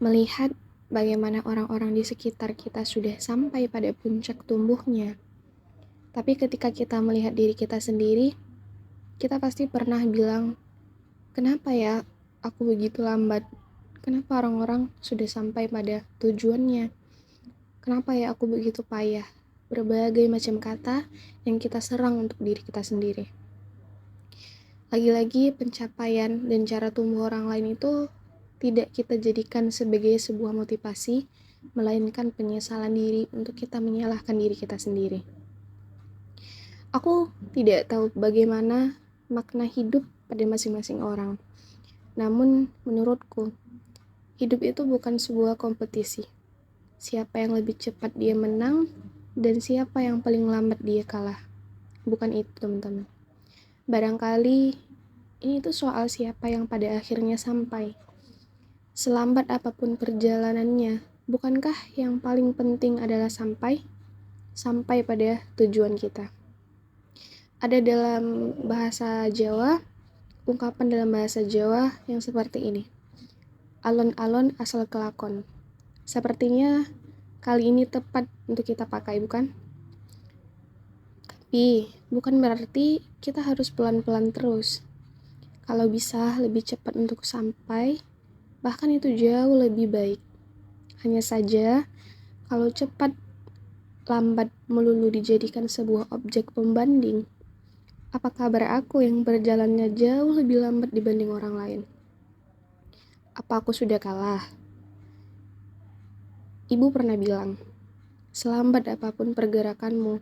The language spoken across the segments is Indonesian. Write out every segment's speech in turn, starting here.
Melihat bagaimana orang-orang di sekitar kita sudah sampai pada puncak tumbuhnya. Tapi ketika kita melihat diri kita sendiri, kita pasti pernah bilang, kenapa ya aku begitu lambat? Kenapa orang-orang sudah sampai pada tujuannya? Kenapa ya aku begitu payah? Berbagai macam kata yang kita serang untuk diri kita sendiri. Lagi-lagi pencapaian dan cara tumbuh orang lain itu tidak kita jadikan sebagai sebuah motivasi, melainkan penyesalan diri untuk kita menyalahkan diri kita sendiri. Aku tidak tahu bagaimana makna hidup pada masing-masing orang. Namun menurutku, hidup itu bukan sebuah kompetisi. Siapa yang lebih cepat dia menang, dan siapa yang paling lambat dia kalah. Bukan itu, teman-teman. Barangkali ini tuh soal siapa yang pada akhirnya sampai. Selambat apapun perjalanannya, bukankah yang paling penting adalah sampai pada tujuan kita? Ada dalam bahasa Jawa, ungkapan dalam bahasa Jawa yang seperti ini. Alon-alon asal kelakon. Sepertinya kali ini tepat untuk kita pakai, bukan? Tapi bukan berarti kita harus pelan-pelan terus. Kalau bisa lebih cepat untuk sampai, bahkan itu jauh lebih baik. Hanya saja, kalau cepat lambat melulu dijadikan sebuah objek pembanding, apa kabar aku yang berjalannya jauh lebih lambat dibanding orang lain? Apa aku sudah kalah? Ibu pernah bilang, selambat apapun pergerakanmu,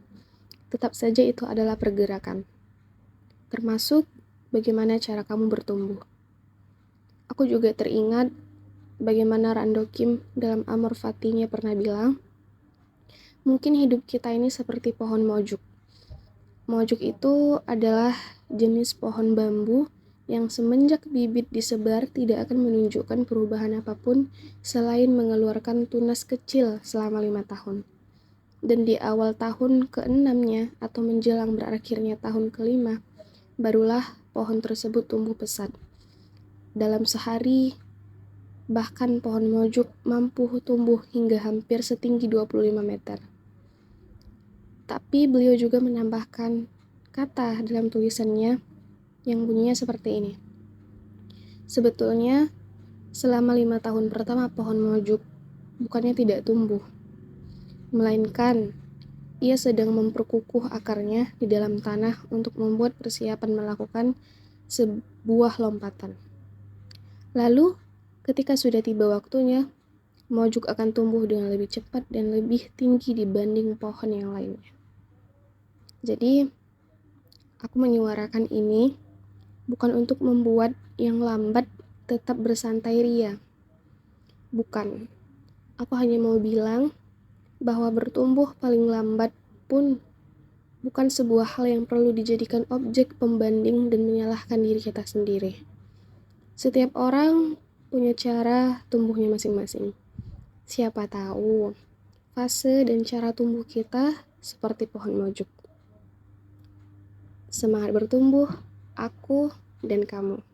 tetap saja itu adalah pergerakan. Termasuk bagaimana cara kamu bertumbuh. Aku juga teringat bagaimana Rando Kim dalam Amor Fati-nya pernah bilang, mungkin hidup kita ini seperti pohon mojuk. Mojuk itu adalah jenis pohon bambu yang semenjak bibit disebar tidak akan menunjukkan perubahan apapun selain mengeluarkan tunas kecil selama 5 tahun. Dan di awal tahun ke-6-nya atau menjelang berakhirnya tahun ke-5, barulah pohon tersebut tumbuh pesat. Dalam sehari, bahkan pohon mojuk mampu tumbuh hingga hampir setinggi 25 meter. Tapi beliau juga menambahkan kata dalam tulisannya yang bunyinya seperti ini. Sebetulnya, selama 5 tahun pertama pohon mojuk bukannya tidak tumbuh, melainkan ia sedang memperkukuh akarnya di dalam tanah untuk membuat persiapan melakukan sebuah lompatan. Lalu, ketika sudah tiba waktunya, mojuk akan tumbuh dengan lebih cepat dan lebih tinggi dibanding pohon yang lainnya. Jadi, aku menyuarakan ini bukan untuk membuat yang lambat tetap bersantai ria. Bukan. Aku hanya mau bilang bahwa bertumbuh paling lambat pun bukan sebuah hal yang perlu dijadikan objek pembanding dan menyalahkan diri kita sendiri. Setiap orang punya cara tumbuhnya masing-masing. Siapa tahu, fase dan cara tumbuh kita seperti pohon mojuk. Semangat bertumbuh, aku dan kamu.